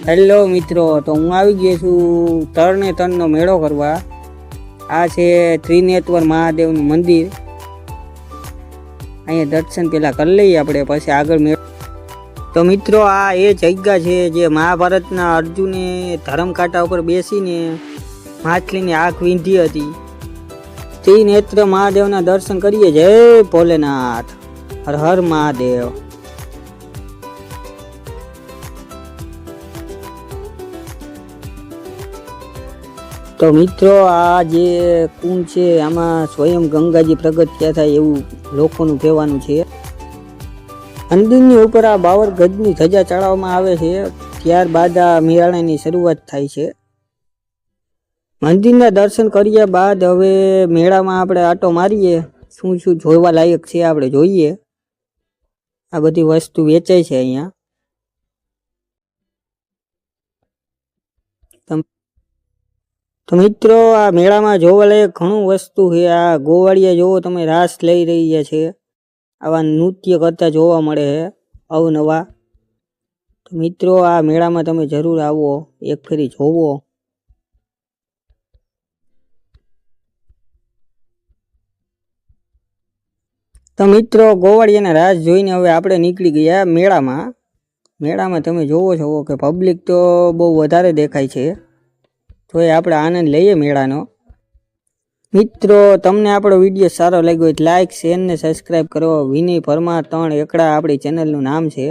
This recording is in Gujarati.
હેલો મિત્રો, તો હું આવી ગયો છું તરણેતરનો મેળો કરવા. આ છે ત્રિનેત્ર મહાદેવનું મંદિર. અહીંયા દર્શન પહેલા કરી લઈએ આપણે, પછી આગળ મેળો. તો મિત્રો, આ એ જગ્યા છે જે મહાભારતના અર્જુને ધર્મકાંટા ઉપર બેસીને માછલીની આંખ વીંધી હતી. ત્રિનેત્ર મહાદેવના દર્શન કરીએ. જય ભોલેનાથ, હર હર મહાદેવ. તો મિત્રો, આ જે કુંડ છે આમાં સ્વયં ગંગાજી પ્રગટ થયા થાય એવું લોકોનું કહેવાનું છે. મંદિરની ઉપર આ 52 ગજની ધજા ચડાવવામાં આવે છે. ત્યારબાદ આ મેળાની શરૂઆત થાય છે. મંદિરના દર્શન કર્યા બાદ હવે મેળામાં આપણે આટો મારીએ. શું શું જોવા લાયક છે આપણે જોઈએ. આ બધી વસ્તુ વેચાય છે અહીંયા. તો મિત્રો, આ મેળામાં જોવા લાયક ઘણું વસ્તુ છે. આ ગોવાળિયા જોવો તમે, રાસ લઈ રહ્યા છે. આવા નૃત્ય કરતા જોવા મળે છે અવનવા. તો મિત્રો, આ મેળામાં તમે જરૂર આવો, એક ફેરી જોવો. તો મિત્રો, ગોવાળિયાના રાસ જોઈને હવે આપણે નીકળી ગયા મેળામાં તમે જોવો છો કે પબ્લિક તો બહુ વધારે દેખાય છે. તો એ આપણે આનંદ લઈએ મેળાનો. મિત્રો, તમને આપણો વિડીયો સારો લાગ્યો હોય તો લાઇક, શેર ને સબસ્ક્રાઈબ કરો. વિનય પરમાર 3 એકડા આપણી ચેનલનું નામ છે.